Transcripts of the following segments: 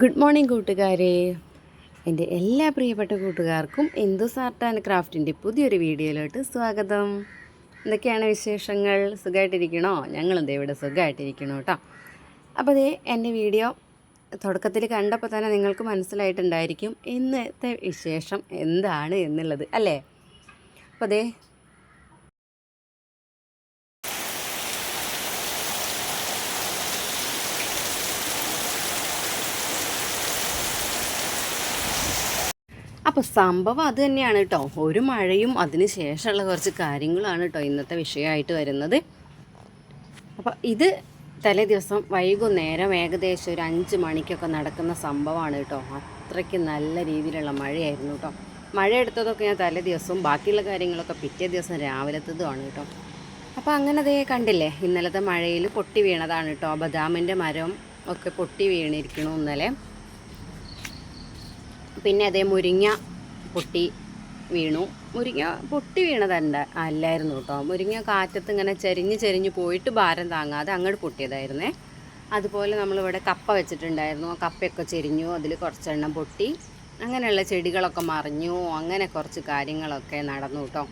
Good morning കൂട്ടുകാരെ. എൻ്റെ എല്ലാ പ്രിയപ്പെട്ട കൂട്ടുകാർക്കും ഹിന്ദുസ് ആർട്ട് ആൻഡ് ക്രാഫ്റ്റിൻ്റെ പുതിയൊരു വീഡിയോയിലോട്ട് സ്വാഗതം. എന്തൊക്കെയാണ് വിശേഷങ്ങൾ? സുഖമായിട്ടിരിക്കണോ? ഞങ്ങളും ദേ ഇവിടെ സുഖമായിട്ടിരിക്കണോ കേട്ടോ. അപ്പോൾ ദേ എൻ്റെ വീഡിയോ തുടക്കത്തിൽ കണ്ടപ്പോൾ തന്നെ നിങ്ങൾക്ക് മനസ്സിലായിട്ടുണ്ടായിരിക്കും ഇന്നത്തെ വിശേഷം എന്താണ് എന്നുള്ളത് അല്ലേ. അപ്പോൾ ദേ അപ്പോൾ സംഭവം അത് തന്നെയാണ് കേട്ടോ. ഒരു മഴയും അതിന് ശേഷമുള്ള കുറച്ച് കാര്യങ്ങളാണ് കേട്ടോ ഇന്നത്തെ വിഷയമായിട്ട് വരുന്നത്. അപ്പോൾ ഇത് തലേ ദിവസം വൈകുന്നേരം ഏകദേശം ഒരു 5 മണിക്കൊക്കെ നടക്കുന്ന സംഭവമാണ് കേട്ടോ. അത്രയ്ക്ക് നല്ല രീതിയിലുള്ള മഴയായിരുന്നു കേട്ടോ. മഴ എടുത്തതൊക്കെ ഞാൻ തലേ ദിവസവും ബാക്കിയുള്ള കാര്യങ്ങളൊക്കെ പിറ്റേ ദിവസം രാവിലത്തതുമാണ് കേട്ടോ. അപ്പോൾ അങ്ങനെ അതേ കണ്ടില്ലേ, ഇന്നലത്തെ മഴയിൽ പൊട്ടി വീണതാണ് കേട്ടോ. ബദാമിൻ്റെ മരം ഒക്കെ പൊട്ടി വീണിരിക്കണു ഇന്നലെ. പിന്നെ അതേ മുരിങ്ങ പൊട്ടി വീണു. മുരിങ്ങ പൊട്ടി അല്ലായിരുന്നു കേട്ടോ. മുരിങ്ങ കാറ്റത്ത് ഇങ്ങനെ ചെരിഞ്ഞ് പോയിട്ട് ഭാരം താങ്ങാതെ അങ്ങോട്ട് പൊട്ടിയതായിരുന്നേ. അതുപോലെ നമ്മളിവിടെ കപ്പ വെച്ചിട്ടുണ്ടായിരുന്നു. കപ്പയൊക്കെ ചെരിഞ്ഞു, അതിൽ കുറച്ചെണ്ണം പൊട്ടി. അങ്ങനെയുള്ള ചെടികളൊക്കെ മറിഞ്ഞു. അങ്ങനെ കുറച്ച് കാര്യങ്ങളൊക്കെ നടന്നു കേട്ടോ.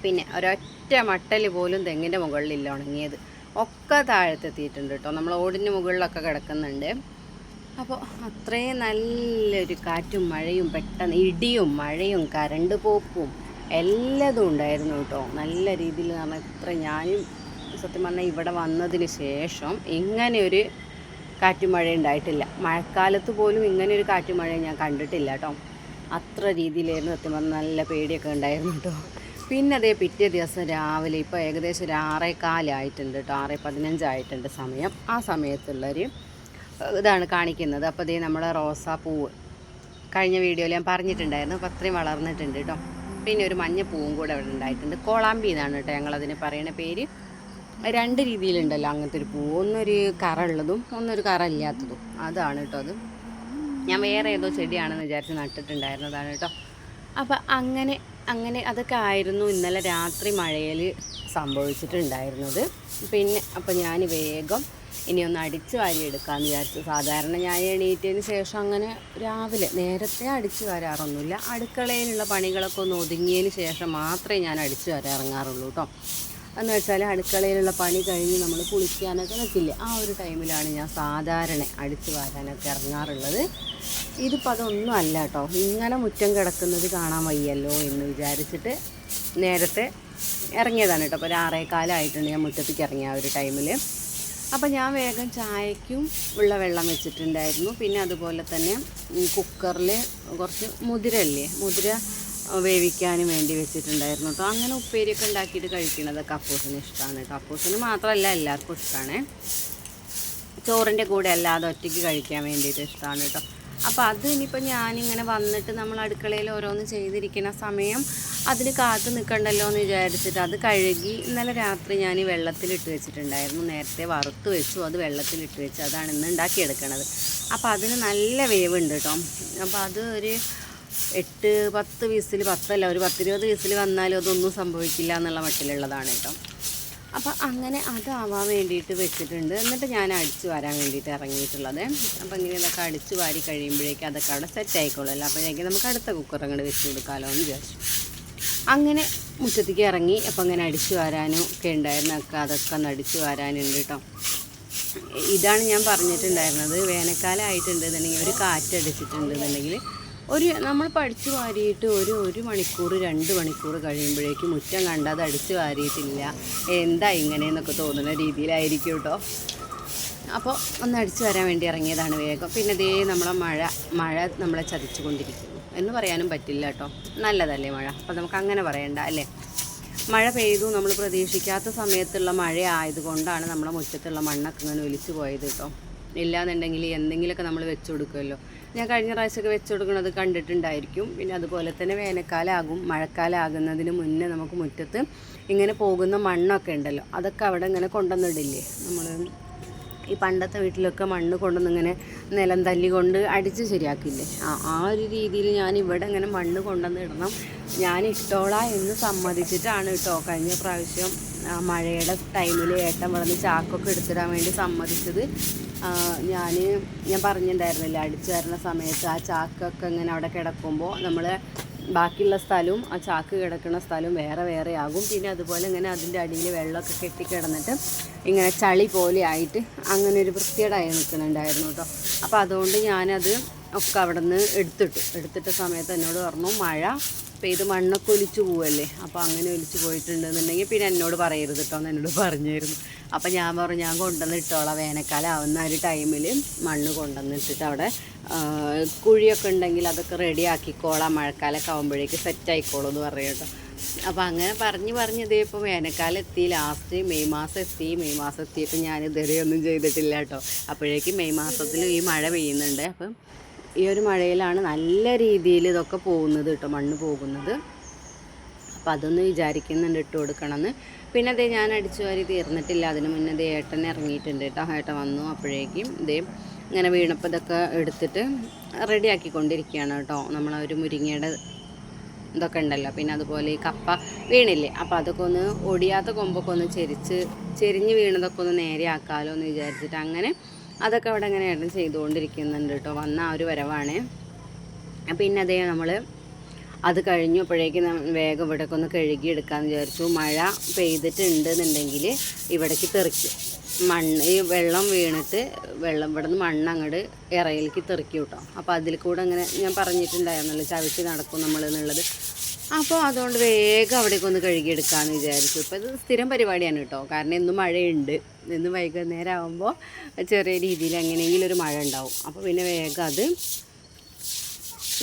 പിന്നെ ഒരൊറ്റ മട്ടൽ പോലും തെങ്ങിൻ്റെ മുകളിലില്ല ഉണങ്ങിയത്. ഒക്കെ താഴത്തെത്തിയിട്ടുണ്ട് കേട്ടോ. നമ്മൾ ഓടിൻ്റെ മുകളിലൊക്കെ കിടക്കുന്നുണ്ട്. അപ്പോൾ അത്രയും നല്ലൊരു കാറ്റും മഴയും, പെട്ടെന്ന് ഇടിയും മഴയും കരണ്ട് പോക്കും എല്ലാതും ഉണ്ടായിരുന്നു കേട്ടോ. നല്ല രീതിയിൽ പറഞ്ഞാൽ ഞാനും സത്യം പറഞ്ഞാൽ ഇവിടെ വന്നതിന് ശേഷം ഇങ്ങനെയൊരു കാറ്റും മഴ ഉണ്ടായിട്ടില്ല. മഴക്കാലത്ത് പോലും ഇങ്ങനെയൊരു കാറ്റും മഴ ഞാൻ കണ്ടിട്ടില്ല കേട്ടോ. അത്ര രീതിയിലായിരുന്നു. സത്യം പറഞ്ഞാൽ നല്ല പേടിയൊക്കെ ഉണ്ടായിരുന്നു കേട്ടോ. പിന്നെ അതേ പിറ്റേ ദിവസം രാവിലെ ഇപ്പോൾ ഏകദേശം ഒരു 6:15 കേട്ടോ. 6:15 ആയിട്ടുണ്ട് സമയം. ആ സമയത്തുള്ളൊരു ഇതാണ് കാണിക്കുന്നത്. അപ്പോൾ ഇതേ നമ്മളെ റോസാപ്പൂവ് കഴിഞ്ഞ വീഡിയോയിൽ ഞാൻ പറഞ്ഞിട്ടുണ്ടായിരുന്നു. അപ്പോൾ അത്രയും വളർന്നിട്ടുണ്ട് കേട്ടോ. പിന്നെ ഒരു മഞ്ഞപ്പൂവും കൂടെ അവിടെ ഉണ്ടായിട്ടുണ്ട്. കോളാമ്പി എന്നാണ് കേട്ടോ ഞങ്ങളതിന് പറയുന്ന പേര്. 2 രീതിയിലുണ്ടല്ലോ അങ്ങനത്തെ ഒരു പൂവ്. ഒന്നൊരു കറ ഉള്ളതും ഒന്നൊരു കറ ഇല്ലാത്തതും. അതാണ് കേട്ടോ അത്. ഞാൻ വേറെ ഏതോ ചെടിയാണെന്ന് വിചാരിച്ച് നട്ടിട്ടുണ്ടായിരുന്നതാണ് കേട്ടോ. അപ്പോൾ അങ്ങനെ അതൊക്കെ ആയിരുന്നു ഇന്നലെ രാത്രി മഴയിൽ സംഭവിച്ചിട്ടുണ്ടായിരുന്നത്. പിന്നെ അപ്പോൾ ഞാൻ വേഗം ഇനി ഒന്ന് അടിച്ചു വാരി എടുക്കാമെന്ന് വിചാരിച്ചു. സാധാരണ ഞാൻ എണീറ്റതിന് ശേഷം അങ്ങനെ രാവിലെ നേരത്തെ അടിച്ചു വരാറൊന്നുമില്ല. അടുക്കളയിലുള്ള പണികളൊക്കെ ഒന്ന് ഒതുങ്ങിയതിന് ശേഷം മാത്രമേ ഞാൻ അടിച്ചു വരാറിറങ്ങാറുള്ളൂ കേട്ടോ. എന്ന് വെച്ചാൽ അടുക്കളയിലുള്ള പണി കഴിഞ്ഞ് നമ്മൾ കുളിക്കാനൊക്കെ നിൽക്കില്ല, ആ ഒരു ടൈമിലാണ് ഞാൻ സാധാരണ അടിച്ചു വാരാനൊക്കെ ഇറങ്ങാറുള്ളത്. ഇതിപ്പോൾ അതൊന്നും അല്ല കേട്ടോ. ഇങ്ങനെ മുറ്റം കിടക്കുന്നത് കാണാൻ വയ്യല്ലോ എന്ന് വിചാരിച്ചിട്ട് നേരത്തെ ഇറങ്ങിയതാണ് കേട്ടോ. അപ്പോൾ ഒരു 6:15 ഞാൻ മുറ്റത്തേക്ക് ഇറങ്ങിയ ആ ഒരു ടൈമിൽ. അപ്പോൾ ഞാൻ വേഗം ചായയ്ക്കും ഉള്ള വെള്ളം വെച്ചിട്ടുണ്ടായിരുന്നു. പിന്നെ അതുപോലെ തന്നെ കുക്കറിൽ കുറച്ച് മുതിര വേവിക്കാനും വേണ്ടി വെച്ചിട്ടുണ്ടായിരുന്നു കേട്ടോ. അങ്ങനെ ഉപ്പേരിയൊക്കെ ഉണ്ടാക്കിയിട്ട് കഴിക്കുന്നതൊക്കെ അപ്പൂസിന് ഇഷ്ടമാണ് കേട്ടോ. അപ്പൂസിന് മാത്രമല്ല എല്ലാവർക്കും ഇഷ്ടമാണ്. ചോറിൻ്റെ കൂടെ അല്ലാതെ ഒറ്റയ്ക്ക് കഴിക്കാൻ വേണ്ടിയിട്ട് ഇഷ്ടമാണ് കേട്ടോ. അപ്പോൾ അത് ഇനിയിപ്പോൾ ഞാനിങ്ങനെ വന്നിട്ട് നമ്മൾ അടുക്കളയിൽ ഓരോന്ന് ചെയ്തിരിക്കുന്ന സമയം അതിന് കാത്തു നിൽക്കണ്ടല്ലോ എന്ന് വിചാരിച്ചിട്ട് അത് കഴുകി ഇന്നലെ രാത്രി ഞാൻ വെള്ളത്തിലിട്ട് വെച്ചിട്ടുണ്ടായിരുന്നു. നേരത്തെ വറുത്ത് വെച്ചു, അത് വെള്ളത്തിലിട്ട് വെച്ച് അതാണ് ഇന്ന് ഉണ്ടാക്കിയെടുക്കണത്. അപ്പോൾ അതിന് നല്ല വേവുണ്ട് കേട്ടോ. അപ്പോൾ അത് ഒരു 8-10 വിസിൽ, 10 ഒരു 10-20 വിസിൽ വന്നാലും അതൊന്നും സംഭവിക്കില്ല എന്നുള്ള മട്ടിലുള്ളതാണ് കേട്ടോ. അപ്പോൾ അങ്ങനെ അതാവാൻ വേണ്ടിയിട്ട് വെച്ചിട്ടുണ്ട്. എന്നിട്ട് ഞാൻ അടിച്ചു വരാൻ വേണ്ടിയിട്ട് ഇറങ്ങിയിട്ടുള്ളത്. അപ്പോൾ ഇങ്ങനെ ഇതൊക്കെ അടിച്ചു വാരി കഴിയുമ്പോഴേക്കും അതൊക്കെ അവിടെ സെറ്റ് ആയിക്കോളല്ലോ. അപ്പോഴേക്കും നമുക്ക് അടുത്ത കുക്കർ അങ്ങോട്ട് വെച്ച് കൊടുക്കാമല്ലോ എന്ന് വിചാരിച്ചു. അങ്ങനെ മുറ്റത്തേക്ക് ഇറങ്ങി. അപ്പോൾ അങ്ങനെ അടിച്ചു വരാനും ഒക്കെ ഉണ്ടായിരുന്നു. അതൊക്കെ ഒന്ന് അടിച്ചു വരാനുണ്ട് കേട്ടോ. ഇതാണ് ഞാൻ പറഞ്ഞിട്ടുണ്ടായിരുന്നത്, വേനൽക്കാലം ആയിട്ടുണ്ടെന്നുണ്ടെങ്കിൽ ഒരു കാറ്റടിച്ചിട്ടുണ്ടെന്നുണ്ടെങ്കിൽ നമ്മൾ പഠിച്ചു വാരിയിട്ട് ഒരു മണിക്കൂർ 2 മണിക്കൂർ കഴിയുമ്പോഴേക്കും മുറ്റം കണ്ടത് അടിച്ചു വാരിയിട്ടില്ല, എന്താ ഇങ്ങനെയെന്നൊക്കെ തോന്നുന്ന രീതിയിലായിരിക്കും കേട്ടോ. അപ്പോൾ ഒന്ന് അടിച്ചു വരാൻ വേണ്ടി ഇറങ്ങിയതാണ് വേഗം. പിന്നെ ദേ മഴ നമ്മളെ ചതിച്ചു കൊണ്ടിരിക്കുന്നു എന്ന് പറയാനും പറ്റില്ല കേട്ടോ. നല്ലതല്ലേ മഴ? അപ്പോൾ നമുക്ക് അങ്ങനെ പറയണ്ട അല്ലേ. മഴ പെയ്തു, നമ്മൾ പ്രതീക്ഷിക്കാത്ത സമയത്തുള്ള മഴ ആയതുകൊണ്ടാണ് നമ്മളെ മുറ്റത്തുള്ള മണ്ണൊക്കെ ഇങ്ങനെ ഒലിച്ചു പോയത് കേട്ടോ. ഇല്ലാന്നുണ്ടെങ്കിൽ എന്തെങ്കിലുമൊക്കെ നമ്മൾ വെച്ച് കൊടുക്കുമല്ലോ. ഞാൻ കഴിഞ്ഞ പ്രാവശ്യമൊക്കെ വെച്ച് കൊടുക്കുന്നത് കണ്ടിട്ടുണ്ടായിരിക്കും. പിന്നെ അതുപോലെ തന്നെ വേനൽക്കാലമാകും, മഴക്കാലം ആകുന്നതിന് മുന്നേ നമുക്ക് മുറ്റത്ത് ഇങ്ങനെ പോകുന്ന മണ്ണൊക്കെ ഉണ്ടല്ലോ, അതൊക്കെ അവിടെ ഇങ്ങനെ കൊണ്ടുവന്നിടില്ലേ. നമ്മൾ ഈ പണ്ടത്തെ വീട്ടിലൊക്കെ മണ്ണ് കൊണ്ടുവന്നിങ്ങനെ നിലം തല്ലി കൊണ്ട് അടിച്ച് ശരിയാക്കില്ലേ, ആ ഒരു രീതിയിൽ ഞാൻ ഇവിടെ ഇങ്ങനെ മണ്ണ് കൊണ്ടുവന്ന് ഇടണം, ഞാൻ ഇട്ടോളാം എന്ന് സമ്മതിച്ചിട്ടാണ് കേട്ടോ കഴിഞ്ഞ പ്രാവശ്യം ആ മഴയുടെ ടൈമിൽ ഏട്ടൻ വളർന്ന് ചാക്കൊക്കെ എടുത്തിടാൻ വേണ്ടി സമ്മതിച്ചത്. ഞാൻ പറഞ്ഞിട്ടുണ്ടായിരുന്നില്ല, അടിച്ചു വരുന്ന സമയത്ത് ആ ചാക്കൊക്കെ ഇങ്ങനെ അവിടെ കിടക്കുമ്പോൾ നമ്മൾ ബാക്കിയുള്ള സ്ഥലവും ആ ചാക്ക് കിടക്കുന്ന സ്ഥലവും വേറെ വേറെ ആകും. പിന്നെ അതുപോലെ ഇങ്ങനെ അതിൻ്റെ അടിയിൽ വെള്ളമൊക്കെ കെട്ടിക്കിടന്നിട്ട് ഇങ്ങനെ ചളി പോലെ ആയിട്ട് അങ്ങനെ ഒരു വൃത്തികേടായി നിൽക്കുന്നുണ്ടായിരുന്നു കേട്ടോ. അപ്പോൾ അതുകൊണ്ട് ഞാനത് ഒക്കെ അവിടെ നിന്ന് എടുത്തിട്ട സമയത്ത് എന്നോട് പറഞ്ഞു മഴ പെയ്ത് മണ്ണൊക്കെ ഒലിച്ചു പോവല്ലേ, അപ്പോൾ അങ്ങനെ ഒലിച്ചു പോയിട്ടുണ്ടെന്നുണ്ടെങ്കിൽ പിന്നെ എന്നോട് പറയരുത് കേട്ടോ എന്ന് എന്നോട് പറഞ്ഞായിരുന്നു. അപ്പോൾ ഞാൻ പറഞ്ഞു ഞാൻ കൊണ്ടുവന്ന് ഇട്ടോളാം, വേനൽക്കാലം ആവുന്ന ഒരു ടൈമിൽ മണ്ണ് കൊണ്ടുവന്നിട്ടിട്ട് അവിടെ കുഴിയൊക്കെ ഉണ്ടെങ്കിൽ അതൊക്കെ റെഡി ആക്കിക്കോളാം, മഴക്കാലമൊക്കെ ആകുമ്പോഴേക്ക് സെറ്റ് ആയിക്കോളൂ എന്ന് പറയും കേട്ടോ. അപ്പോൾ അങ്ങനെ പറഞ്ഞ് ഇതേ ഇപ്പോൾ വേനൽക്കാലം എത്തി, ലാസ്റ്റ് മെയ് മാസം എത്തിയപ്പോൾ ഞാൻ ഇതുവരെ ഒന്നും ചെയ്തിട്ടില്ല കേട്ടോ. അപ്പോഴേക്കും മെയ് മാസത്തിൽ ഈ മഴ പെയ്യുന്നുണ്ട്. അപ്പം ഈ ഒരു മഴയിലാണ് നല്ല രീതിയിൽ ഇതൊക്കെ പോകുന്നത് കേട്ടോ, മണ്ണ് പോകുന്നത്. അപ്പം അതൊന്ന് വിചാരിക്കുന്നുണ്ട് ഇട്ട് കൊടുക്കണമെന്ന്. പിന്നെ അതേ ഞാൻ അടിച്ചു വാരി തീർന്നിട്ടില്ല, അതിന് മുന്നേ ഏട്ടൻ ഇറങ്ങിയിട്ടുണ്ട് കേട്ടോ. ഏട്ടൻ വന്നു, അപ്പോഴേക്കും ഇങ്ങനെ വീണപ്പോൾ ഇതൊക്കെ എടുത്തിട്ട് റെഡിയാക്കിക്കൊണ്ടിരിക്കുകയാണ് കേട്ടോ. നമ്മളൊരു മുരിങ്ങയുടെ ഇതൊക്കെ ഉണ്ടല്ലോ, പിന്നെ അതുപോലെ ഈ കപ്പ വീണില്ലേ, അപ്പോൾ അതൊക്കെ ഒന്ന് ഒടിയാത്ത കൊമ്പൊക്കെ ഒന്ന് ചെരിഞ്ഞ് വീണതൊക്കെ ഒന്ന് നേരെ ആക്കാമല്ലോ എന്ന് വിചാരിച്ചിട്ട് അങ്ങനെ അതൊക്കെ അവിടെ ഇങ്ങനെ ഏട്ടൻ ചെയ്തുകൊണ്ടിരിക്കുന്നുണ്ട് കേട്ടോ. വന്ന ആ ഒരു വരവാണ്. പിന്നെ അതേ നമ്മൾ അത് കഴിഞ്ഞപ്പോഴേക്കും വേഗം ഇവിടേക്ക് ഒന്ന് കഴുകിയെടുക്കാമെന്ന് വിചാരിച്ചു. മഴ പെയ്തിട്ടുണ്ടെന്നുണ്ടെങ്കിൽ ഇവിടേക്ക് തെറിക്കും ഈ വെള്ളം വീണിട്ട് ഇവിടെ നിന്ന് മണ്ണ് അങ്ങോട്ട് ഇറയിലേക്ക് തെറിക്കും കേട്ടോ. അപ്പോൾ അതിൽ കൂടെ അങ്ങനെ ഞാൻ പറഞ്ഞിട്ടുണ്ടായിരുന്നല്ലോ ചവിട്ടി നടക്കും നമ്മൾ എന്നുള്ളത്. അപ്പോൾ അതുകൊണ്ട് വേഗം അവിടേക്ക് ഒന്ന് കഴുകിയെടുക്കാമെന്ന് വിചാരിച്ചു. ഇപ്പോൾ ഇത് സ്ഥിരം പരിപാടിയാണ് കേട്ടോ, കാരണം ഇന്നും മഴയുണ്ട്. ഇന്ന് വൈകുന്നേരം ആകുമ്പോൾ ചെറിയ രീതിയിൽ എങ്ങനെയെങ്കിലും ഒരു മഴ ഉണ്ടാവും. അപ്പോൾ പിന്നെ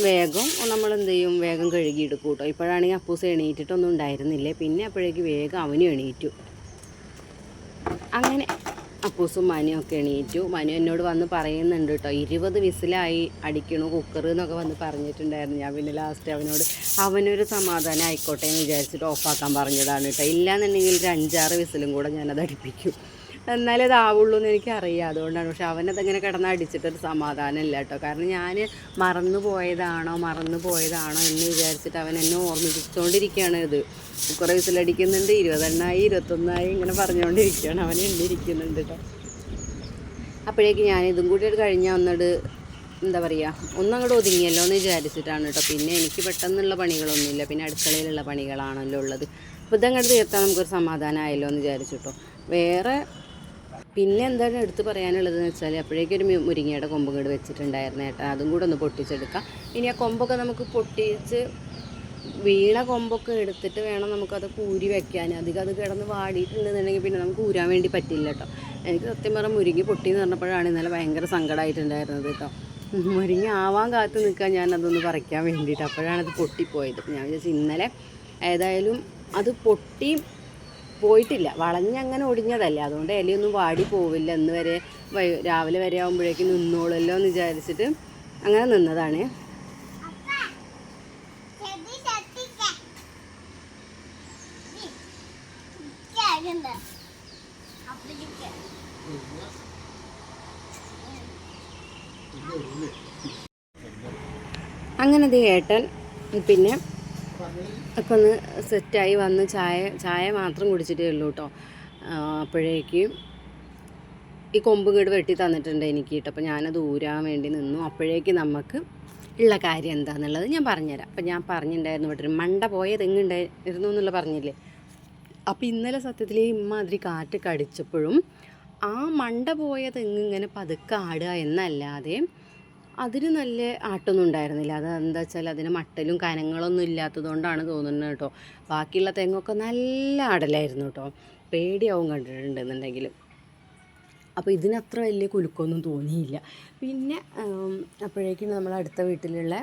വേഗം നമ്മൾ എന്ത് ചെയ്യും, വേഗം കഴുകിയെടുക്കും കേട്ടോ. ഇപ്പോഴാണെങ്കിൽ അപ്പൂസ് എണീറ്റിട്ടൊന്നും ഉണ്ടായിരുന്നില്ലേ, പിന്നെ അപ്പോഴേക്ക് വേഗം അവനും എണീറ്റു. അങ്ങനെ അപ്പൂസും മനുവൊക്കെ എണീറ്റു. മനു എന്നോട് വന്ന് പറയുന്നുണ്ട് കേട്ടോ, 20 വിസിലായി അടിക്കണു കുക്കർ എന്നൊക്കെ വന്ന് പറഞ്ഞിട്ടുണ്ടായിരുന്നു. ഞാൻ പിന്നെ ലാസ്റ്റ് അവനൊരു സമാധാനം ആയിക്കോട്ടെ എന്ന് വിചാരിച്ചിട്ട് ഓഫാക്കാൻ പറഞ്ഞതാണ് കേട്ടോ. ഇല്ലയെന്നുണ്ടെങ്കിൽ ഒരു 5-6 വിസിലും കൂടെ ഞാനത് അടുപ്പിക്കും, എന്നാലേ അതാവുള്ളൂ എന്ന് എനിക്കറിയാം. അതുകൊണ്ടാണ്. പക്ഷെ അവനതങ്ങനെ കിടന്ന് അടിച്ചിട്ടൊരു സമാധാനം ഇല്ല കേട്ടോ. കാരണം ഞാൻ മറന്നു പോയതാണോ എന്ന് വിചാരിച്ചിട്ട് അവൻ എന്നെ ഓർമ്മിപ്പിച്ചുകൊണ്ടിരിക്കുകയാണ്. ഇത് കുറേ വിസിലടിക്കുന്നുണ്ട്, 20 എണ്ണായി 21 ഇങ്ങനെ പറഞ്ഞുകൊണ്ടിരിക്കുകയാണ്, അവൻ എണ്ണിയിരിക്കുന്നുണ്ട് കേട്ടോ. അപ്പോഴേക്ക് ഞാൻ ഇതും കൂടി കഴിഞ്ഞാൽ എന്താ പറയുക, ഒന്നങ്ങോട്ട് ഒതുങ്ങിയല്ലോ എന്ന് വിചാരിച്ചിട്ടാണ് കേട്ടോ. പിന്നെ എനിക്ക് പെട്ടെന്നുള്ള പണികളൊന്നുമില്ല, പിന്നെ അടുക്കളയിലുള്ള പണികളാണല്ലോ ഉള്ളത്. അപ്പോൾ ഇതങ്ങോട്ട് തീർത്താൽ നമുക്കൊരു സമാധാനമായല്ലോ എന്ന് വിചാരിച്ചിട്ടോ. വേറെ പിന്നെ എന്താണ് എടുത്ത് പറയാനുള്ളതെന്ന് വെച്ചാൽ, അപ്പോഴേക്കൊരു മുരിങ്ങയുടെ കൊമ്പ് ഇങ്ങോട്ട് വെച്ചിട്ടുണ്ടായിരുന്നു ഏട്ടാ, അതും കൂടെ ഒന്ന് പൊട്ടിച്ചെടുക്കാം. ഇനി ആ കൊമ്പൊക്കെ നമുക്ക് പൊട്ടിച്ച് വീണ കൊമ്പൊക്കെ എടുത്തിട്ട് വേണം നമുക്കത് കൂരി വെക്കാൻ. അധികം അത് കിടന്ന് വാടിയിട്ടുണ്ടെന്നുണ്ടെങ്കിൽ പിന്നെ നമുക്ക് ഊരാൻ വേണ്ടി പറ്റില്ല കേട്ടോ. എനിക്ക് സത്യം പറഞ്ഞാൽ മുരിങ്ങ പൊട്ടിയെന്ന് പറഞ്ഞപ്പോഴാണ് ഇന്നലെ ഭയങ്കര സങ്കടമായിട്ടുണ്ടായിരുന്നത് കേട്ടോ. മുരിങ്ങ ആവാൻ കാത്ത് നിൽക്കാൻ ഞാനതൊന്ന് പറിക്കാൻ വേണ്ടിയിട്ട്, അപ്പോഴാണത് പൊട്ടിപ്പോയത്. ഞാൻ വിചാരിച്ചു ഇന്നലെ ഏതായാലും അത് പോയിട്ടില്ല, വളഞ്ഞങ്ങനെ ഒടിഞ്ഞതല്ലേ, അതുകൊണ്ട് ഇലയൊന്നും വാടി പോവില്ല, ഇന്ന് വരെ രാവിലെ വരെ ആകുമ്പോഴേക്കും നിന്നോളല്ലോ എന്ന് വിചാരിച്ചിട്ട് അങ്ങനെ നിന്നതാണ്. അങ്ങനെ ഏട്ടൻ പിന്നെ ഒക്കെ ഒന്ന് സെറ്റായി വന്ന് ചായ മാത്രം കുടിച്ചിട്ടേ ഉള്ളൂ കേട്ടോ. അപ്പോഴേക്കും ഈ കൊമ്പ് ഇങ്ങോട്ട് വെട്ടി തന്നിട്ടുണ്ട് എനിക്ക് കേട്ടോ. അപ്പോൾ ഞാനത് ഊരാൻ വേണ്ടി നിന്നു. അപ്പോഴേക്ക് നമുക്ക് ഉള്ള കാര്യം എന്താണെന്നുള്ളത് ഞാൻ പറഞ്ഞുതരാം. അപ്പോൾ ഞാൻ പറഞ്ഞിട്ടുണ്ടായിരുന്നു ഇവിടെ ഒരു മണ്ട പോയ തെങ്ങുണ്ടായിരുന്നു എന്നുള്ള പറഞ്ഞില്ലേ. അപ്പോൾ ഇന്നലെ സത്യത്തിൽ ഇമ്മാതിരി കാറ്റ് കടിച്ചപ്പോഴും ആ മണ്ട പോയ തെങ്ങ് ഇങ്ങനെ പതുക്കെ ആടുക എന്നല്ലാതെ അതിന് നല്ല ആട്ടൊന്നും ഉണ്ടായിരുന്നില്ല. അത് എന്താ വെച്ചാൽ അതിന് മട്ടലും കനങ്ങളൊന്നും ഇല്ലാത്തതുകൊണ്ടാണ് തോന്നുന്നത് കേട്ടോ. ബാക്കിയുള്ള തെങ്ങൊക്കെ നല്ല ആടലായിരുന്നു കേട്ടോ, പേടിയാവും കണ്ടിട്ടുണ്ടെന്നുണ്ടെങ്കിൽ. അപ്പോൾ ഇതിനത്ര വലിയ കുലുക്കൊന്നും തോന്നിയില്ല. പിന്നെ അപ്പോഴേക്കും നമ്മൾ അടുത്ത വീട്ടിലുള്ള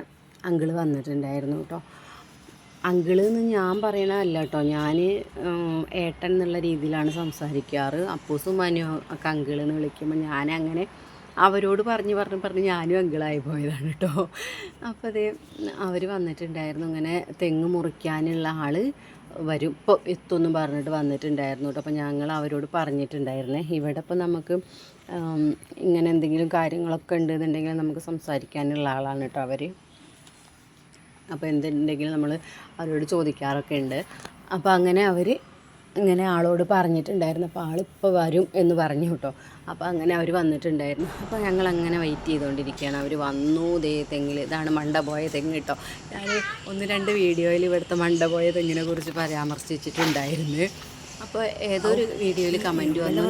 അങ്കിള് വന്നിട്ടുണ്ടായിരുന്നു കേട്ടോ. അങ്കിള് എന്ന് ഞാൻ പറയണതല്ല കേട്ടോ, ഞാൻ ഏട്ടൻ എന്നുള്ള രീതിയിലാണ് സംസാരിക്കാറ്. അപ്പൂസും മനു ഒക്കെ അങ്കിളെന്ന് വിളിക്കുമ്പോൾ ഞാനങ്ങനെ അവരോട് പറഞ്ഞ് ഞാനും അങ്കിളായി പോയതാണ് കേട്ടോ. അപ്പോൾ അവർ വന്നിട്ടുണ്ടായിരുന്നു. ഇങ്ങനെ തെങ്ങ് മുറിക്കാനുള്ള ആൾ വരും, ഇപ്പോൾ എത്തുമെന്ന് പറഞ്ഞിട്ട് വന്നിട്ടുണ്ടായിരുന്നു കേട്ടോ. അപ്പോൾ ഞങ്ങൾ അവരോട് പറഞ്ഞിട്ടുണ്ടായിരുന്നേ, ഇവിടെ ഇപ്പോൾ നമുക്ക് ഇങ്ങനെ എന്തെങ്കിലും കാര്യങ്ങളൊക്കെ ഉണ്ടെന്നുണ്ടെങ്കിൽ നമുക്ക് സംസാരിക്കാനുള്ള ആളാണ് കേട്ടോ അവർ. അപ്പോൾ എന്തുണ്ടെങ്കിലും നമ്മൾ അവരോട് ചോദിക്കാറൊക്കെ ഉണ്ട്. അപ്പോൾ അങ്ങനെ അവർ ഇങ്ങനെ ആളോട് പറഞ്ഞിട്ടുണ്ടായിരുന്നു. അപ്പോൾ ആളിപ്പോൾ വരും എന്ന് പറഞ്ഞു കേട്ടോ. അപ്പോൾ അങ്ങനെ അവർ വന്നിട്ടുണ്ടായിരുന്നു. അപ്പോൾ ഞങ്ങൾ അങ്ങനെ വെയിറ്റ് ചെയ്തുകൊണ്ടിരിക്കുകയാണ്. അവർ വന്നു. ദേ തെങ്ങിൽ, ഇതാണ് മണ്ടപോയ തെങ്ങ് കേട്ടോ. ഞാൻ 1-2 വീഡിയോയിൽ ഇവിടുത്തെ മണ്ടപോയ തെങ്ങിനെ കുറിച്ച് പരാമർശിച്ചിട്ടുണ്ടായിരുന്നു. അപ്പോൾ ഏതൊരു വീഡിയോയിൽ കമൻറ്റ് വന്നു,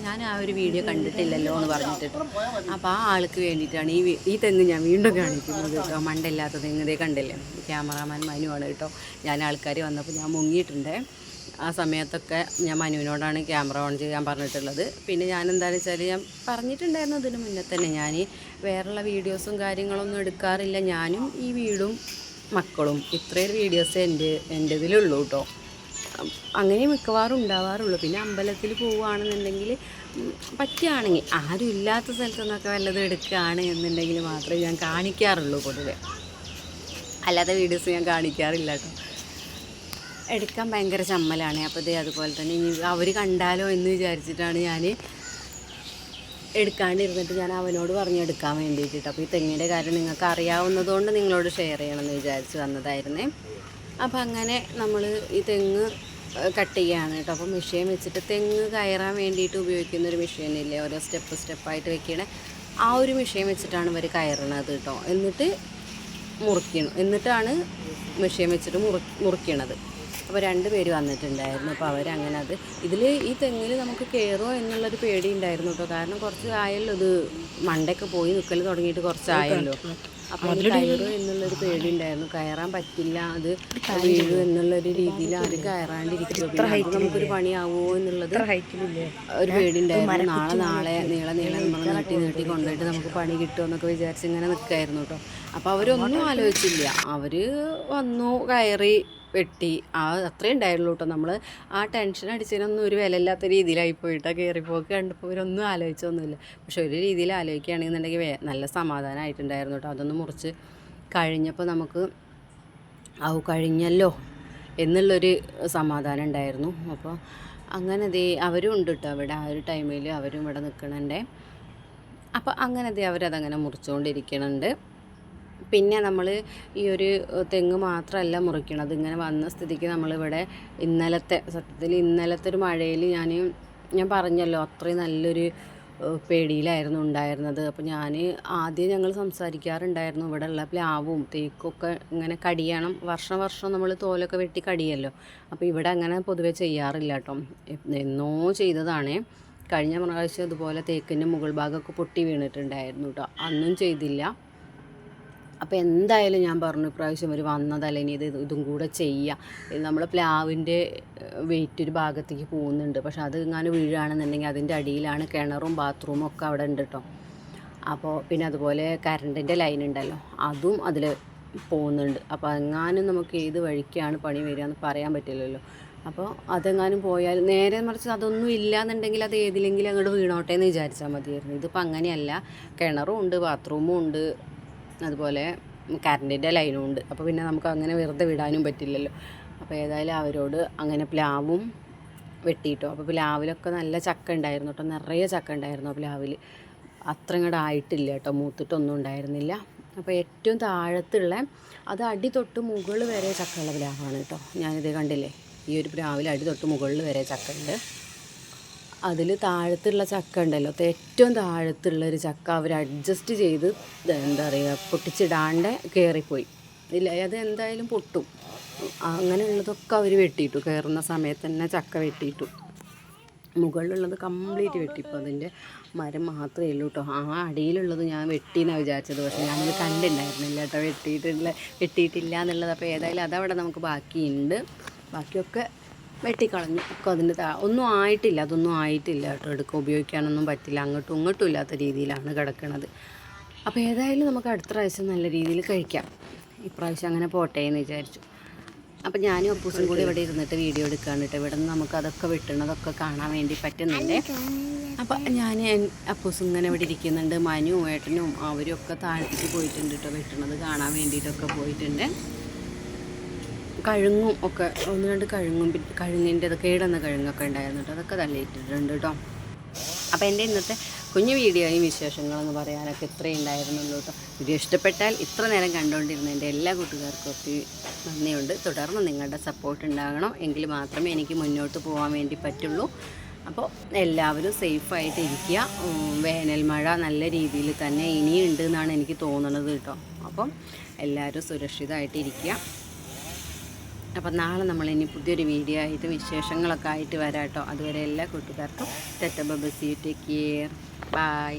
ഞാൻ ആ ഒരു വീഡിയോ കണ്ടിട്ടില്ലല്ലോ എന്ന് പറഞ്ഞിട്ട്. അപ്പോൾ ആ ആൾക്ക് വേണ്ടിയിട്ടാണ് ഈ തെങ്ങ് ഞാൻ വീണ്ടും കാണിക്കുന്നത് കേട്ടോ. മണ്ടയില്ലാത്ത തെങ്ങ് ഇതേ കണ്ടില്ലേ. ക്യാമറാമാൻ മനുവാണ് കേട്ടോ. ഞാൻ ആൾക്കാർ വന്നപ്പോൾ ഞാൻ മുങ്ങിയിട്ടുണ്ട്. ആ സമയത്തൊക്കെ ഞാൻ മനുവിനോടാണ് ക്യാമറ ഓൺ ചെയ്യാൻ പറഞ്ഞിട്ടുള്ളത്. പിന്നെ ഞാൻ എന്താണെന്ന് വെച്ചാൽ ഞാൻ പറഞ്ഞിട്ടുണ്ടായിരുന്നു ഇതിന് മുന്നേ തന്നെ, ഞാൻ വേറെയുള്ള വീഡിയോസും കാര്യങ്ങളൊന്നും എടുക്കാറില്ല. ഞാനും ഈ വീടും മക്കളും ഇത്രയും വീഡിയോസ് എൻ്റെ ഇതിലുള്ളൂ കേട്ടോ. അങ്ങനെ മിക്കവാറും ഉണ്ടാവാറുള്ളൂ. പിന്നെ അമ്പലത്തിൽ പോവുകയാണെന്നുണ്ടെങ്കിൽ പറ്റുകയാണെങ്കിൽ, ആരും ഇല്ലാത്ത സ്ഥലത്തു നിന്നൊക്കെ വല്ലതും എടുക്കുകയാണ് എന്നുണ്ടെങ്കിൽ മാത്രമേ ഞാൻ കാണിക്കാറുള്ളൂ പൊതുവെ. അല്ലാത്ത വീഡിയോസ് ഞാൻ കാണിക്കാറില്ല കേട്ടോ. എടുക്കാൻ ഭയങ്കര ചമ്മലാണ്. അപ്പോൾ ഇത് അതുപോലെ തന്നെ ഇനി അവർ കണ്ടാലോ എന്ന് വിചാരിച്ചിട്ടാണ് ഞാൻ എടുക്കാണ്ടിരുന്നിട്ട് ഞാൻ അവനോട് പറഞ്ഞെടുക്കാൻ വേണ്ടിയിട്ട്. അപ്പോൾ ഈ തെങ്ങിൻ്റെ കാര്യം നിങ്ങൾക്ക് അറിയാവുന്നതുകൊണ്ട് നിങ്ങളോട് ഷെയർ ചെയ്യണമെന്ന് വിചാരിച്ച് വന്നതായിരുന്നേ. അപ്പോൾ അങ്ങനെ നമ്മൾ ഈ തെങ്ങ് കട്ട് ചെയ്യുകയാണ് കേട്ടോ. അപ്പോൾ മെഷീൻ വെച്ചിട്ട് തെങ്ങ് കയറാൻ വേണ്ടിയിട്ട് ഉപയോഗിക്കുന്നൊരു മെഷീനില്ലേ, ഓരോ സ്റ്റെപ്പായിട്ട് വെക്കണേ, ആ ഒരു മെഷീൻ വെച്ചിട്ടാണ് ഇവർ കയറണത് കേട്ടോ. എന്നിട്ടാണ് മെഷീൻ വെച്ചിട്ട് മുറിക്കണത്. അപ്പോൾ 2 പേര് വന്നിട്ടുണ്ടായിരുന്നു. അപ്പോൾ അവരങ്ങനെ ഇതിൽ ഈ തെങ്ങിൽ നമുക്ക് കയറുമോ എന്നുള്ളൊരു പേടി ഉണ്ടായിരുന്നു കേട്ടോ. കാരണം കുറച്ച് ആയല്ലോ, ഇത് മണ്ടയൊക്കെ പോയി നിൽക്കൽ തുടങ്ങിയിട്ട് കുറച്ചായല്ലോ. അപ്പോൾ അതിൽ കയറുമോ എന്നുള്ളൊരു പേടി ഉണ്ടായിരുന്നു. കയറാൻ പറ്റില്ല, അത് വീഴും എന്നുള്ളൊരു രീതിയിൽ ആരും കയറാണ്ടിരിക്കുമോ, പിന്നെ നമുക്കൊരു പണിയാവുമോ എന്നുള്ളത് ഒരു പേടി ഉണ്ടായിരുന്നു. നാളെ നീളെ നമ്മൾ നീട്ടി കൊണ്ടുപോയിട്ട് നമുക്ക് പണി കിട്ടുമോ എന്നൊക്കെ വിചാരിച്ച് ഇങ്ങനെ നിൽക്കായിരുന്നു കേട്ടോ. അപ്പോൾ അവരൊന്നും ആലോചിച്ചില്ല. അവർ വന്നു, കയറി, വെട്ടി. അത്രയും ഉണ്ടായുള്ളൂ കേട്ടോ. നമ്മൾ ആ ടെൻഷൻ അടിച്ചതിനൊന്നും ഒരു വിലയില്ലാത്ത രീതിയിലായി പോയിട്ടാണ് കയറിപ്പോക്ക് കണ്ടപ്പോൾ ഇവരൊന്നും ആലോചിച്ചൊന്നുമില്ല. പക്ഷെ ഒരു രീതിയിൽ ആലോചിക്കുകയാണെന്നുണ്ടെങ്കിൽ നല്ല സമാധാനമായിട്ടുണ്ടായിരുന്നു കേട്ടോ. അതൊന്ന് മുറിച്ച് കഴിഞ്ഞപ്പോൾ നമുക്ക് കഴിഞ്ഞല്ലോ എന്നുള്ളൊരു സമാധാനം ഉണ്ടായിരുന്നു. അപ്പോൾ അങ്ങനെ അവരും ഉണ്ട് കേട്ടോ അവിടെ. ആ ഒരു ടൈമിൽ അവരും ഇവിടെ നിൽക്കണുണ്ട്. അപ്പോൾ അങ്ങനെ അവരതങ്ങനെ മുറിച്ചുകൊണ്ടിരിക്കണുണ്ട്. പിന്നെ നമ്മൾ ഈ ഒരു തെങ്ങ് മാത്രമല്ല മുറിക്കണത്. ഇങ്ങനെ വന്ന സ്ഥിതിക്ക് നമ്മളിവിടെ ഇന്നലത്തെ ഒരു മഴയിൽ ഞാൻ പറഞ്ഞല്ലോ, അത്രയും നല്ലൊരു പേടിയിലായിരുന്നു ഉണ്ടായിരുന്നത്. അപ്പോൾ ആദ്യം ഞങ്ങൾ സംസാരിക്കാറുണ്ടായിരുന്നു, ഇവിടെ ഉള്ള പ്ലാവും തേക്കൊക്കെ ഇങ്ങനെ കടിയണം, വർഷം നമ്മൾ തോലൊക്കെ വെട്ടി കടിയല്ലോ. അപ്പോൾ ഇവിടെ അങ്ങനെ പൊതുവെ ചെയ്യാറില്ല കേട്ടോ. എന്നോ ചെയ്തതാണ്. കഴിഞ്ഞ പ്രാവശ്യം അതുപോലെ തേക്കിൻ്റെ മുകൾ ഭാഗമൊക്കെ പൊട്ടി വീണിട്ടുണ്ടായിരുന്നു കേട്ടോ. അന്നും ചെയ്തില്ല. അപ്പോൾ എന്തായാലും ഞാൻ പറഞ്ഞു, ഇപ്രാവശ്യം ഒരു വന്നതല്ല, ഇനി ഇതും കൂടെ ചെയ്യാം. നമ്മൾ പ്ലാവിൻ്റെ വെയിറ്റ് ഒരു ഭാഗത്തേക്ക് പോകുന്നുണ്ട്. പക്ഷെ അത് എങ്ങാനും വീഴുകയാണെന്നുണ്ടെങ്കിൽ അതിൻ്റെ അടിയിലാണ് കിണറും ബാത്റൂമും ഒക്കെ അവിടെ ഉണ്ട് കേട്ടോ. അപ്പോൾ പിന്നെ അതുപോലെ കറണ്ടിൻ്റെ ലൈൻ ഉണ്ടല്ലോ, അതും അതിൽ പോകുന്നുണ്ട്. അപ്പോൾ എങ്ങാനും നമുക്ക് ഏത് വഴിക്കാണ് പണി വരിക എന്ന് പറയാൻ പറ്റില്ലല്ലോ. അപ്പോൾ അതെങ്ങാനും പോയാൽ, നേരെ മറിച്ച് അതൊന്നും ഇല്ലയെന്നുണ്ടെങ്കിൽ അത് ഏതിലെങ്കിലും അങ്ങോട്ട് വീണോട്ടെ എന്ന് വിചാരിച്ചാൽ മതിയായിരുന്നു. ഇതിപ്പോൾ അങ്ങനെയല്ല, കിണറും ഉണ്ട്, ബാത്റൂമും ഉണ്ട്, അതുപോലെ കറണ്ടിൻ്റെ ലൈനും ഉണ്ട്. അപ്പോൾ പിന്നെ നമുക്ക് അങ്ങനെ വെറുതെ വിടാനും പറ്റില്ലല്ലോ. അപ്പോൾ ഏതായാലും അവരോട് അങ്ങനെ പ്ലാവും വെട്ടിയിട്ടോ. അപ്പോൾ പ്ലാവിലൊക്കെ നല്ല ചക്ക ഉണ്ടായിരുന്നു കേട്ടോ, നിറയെ ചക്ക ഉണ്ടായിരുന്നു പ്ലാവിൽ. അത്ര ഇങ്ങോട്ട് ആയിട്ടില്ല കേട്ടോ, മൂത്തിട്ടൊന്നും ഉണ്ടായിരുന്നില്ല. അപ്പോൾ ഏറ്റവും താഴത്തുള്ള അത് അടി തൊട്ട് മുകളിൽ വരെ ചക്കയുള്ള പ്ലാവാണ് കേട്ടോ. ഞാനിത് കണ്ടില്ലേ, ഈ ഒരു പ്ലാവിൽ അടി തൊട്ട് മുകളിൽ വരെ ചക്ക ഉണ്ട്. അതിൽ താഴത്തുള്ള ചക്ക ഉണ്ടല്ലോ, ഏറ്റവും താഴത്തുള്ളൊരു ചക്ക അവർ അഡ്ജസ്റ്റ് ചെയ്ത് എന്താ പറയുക, പൊട്ടിച്ചിടാണ്ട് കയറിപ്പോയി. ഇല്ല, അത് എന്തായാലും പൊട്ടും. അങ്ങനെയുള്ളതൊക്കെ അവർ വെട്ടിയിട്ടു. കയറുന്ന സമയത്ത് തന്നെ ചക്ക വെട്ടിയിട്ടു. മുകളിലുള്ളത് കംപ്ലീറ്റ് വെട്ടിപ്പോൾ അതിൻ്റെ മരം മാത്രമേ ഉള്ളൂ കേട്ടോ. ആ അടിയിലുള്ളത് ഞാൻ വെട്ടിയെന്നാണ് വിചാരിച്ചത്. പക്ഷേ ഞാനത് കണ്ടിട്ടുണ്ടായിരുന്നില്ല കേട്ടോ, വെട്ടിയിട്ടില്ല എന്നുള്ളത്. അപ്പോൾ ഏതായാലും അതവിടെ നമുക്ക് ബാക്കിയുണ്ട്. ബാക്കിയൊക്കെ വെട്ടിക്കളഞ്ഞു. ഒക്കെ അതിൻ്റെ ഒന്നും ആയിട്ടില്ല, അതൊന്നും ആയിട്ടില്ല കേട്ടോ. ഉപയോഗിക്കാനൊന്നും പറ്റില്ല, അങ്ങോട്ടും ഇങ്ങോട്ടും ഇല്ലാത്ത രീതിയിലാണ് കിടക്കുന്നത്. അപ്പോൾ ഏതായാലും നമുക്ക് അടുത്ത പ്രാവശ്യം നല്ല രീതിയിൽ കഴിക്കാം. ഇപ്രാവശ്യം അങ്ങനെ പോട്ടെ എന്ന് വിചാരിച്ചു. അപ്പോൾ ഞാനും അപ്പൂസും കൂടി ഇവിടെ ഇരുന്നിട്ട് വീഡിയോ എടുക്കുകയാണ് കേട്ടോ. ഇവിടെ നിന്ന് നമുക്ക് അതൊക്കെ വെട്ടണതൊക്കെ കാണാൻ വേണ്ടി പറ്റുന്നുണ്ട്. അപ്പോൾ ഞാൻ അപ്പൂസും ഇങ്ങനെ ഇവിടെ ഇരിക്കുന്നുണ്ട്. മനുവും ഏട്ടനും അവരും ഒക്കെ താഴത്തേക്ക് പോയിട്ടുണ്ട് കേട്ടോ, വെട്ടണത് കാണാൻ വേണ്ടിയിട്ടൊക്കെ പോയിട്ടുണ്ട്. കഴുങ്ങും ഒക്കെ 1-2 കഴുങ്ങും, കഴുങ്ങിൻ്റെ കേടുന്ന കഴുങ്ങൊക്കെ ഉണ്ടായിരുന്നു കേട്ടോ, അതൊക്കെ തള്ളിയിട്ടിട്ടുണ്ട് കേട്ടോ. അപ്പോൾ എൻ്റെ ഇന്നത്തെ കുഞ്ഞു വീഡിയോയും വിശേഷങ്ങളെന്ന് പറയാനൊക്കെ ഇത്രയും ഉണ്ടായിരുന്നുള്ളൂ കേട്ടോ. വീഡിയോ ഇഷ്ടപ്പെട്ടാൽ ഇത്ര നേരം കണ്ടുകൊണ്ടിരുന്ന എൻ്റെ എല്ലാ കൂട്ടുകാർക്കും ഒത്തിരി നന്ദിയുണ്ട്. തുടർന്ന് നിങ്ങളുടെ സപ്പോർട്ട് ഉണ്ടാകണം, എങ്കിൽ മാത്രമേ എനിക്ക് മുന്നോട്ട് പോകാൻ വേണ്ടി പറ്റുള്ളൂ. അപ്പോൾ എല്ലാവരും സേഫായിട്ട് ഇരിക്കുക. വേനൽ മഴ നല്ല രീതിയിൽ തന്നെ ഇനിയുണ്ട് എന്നാണ് എനിക്ക് തോന്നുന്നത് കേട്ടോ. അപ്പം എല്ലാവരും സുരക്ഷിതമായിട്ട് ഇരിക്കുക. അപ്പം നാളെ നമ്മളിനി പുതിയൊരു വീഡിയോ ആയിട്ട് വിശേഷങ്ങളൊക്കെ ആയിട്ട് വരാം കേട്ടോ. അതുവരെ എല്ലാ കൂട്ടുകാർക്കും tata bye bye, see you, take care, by.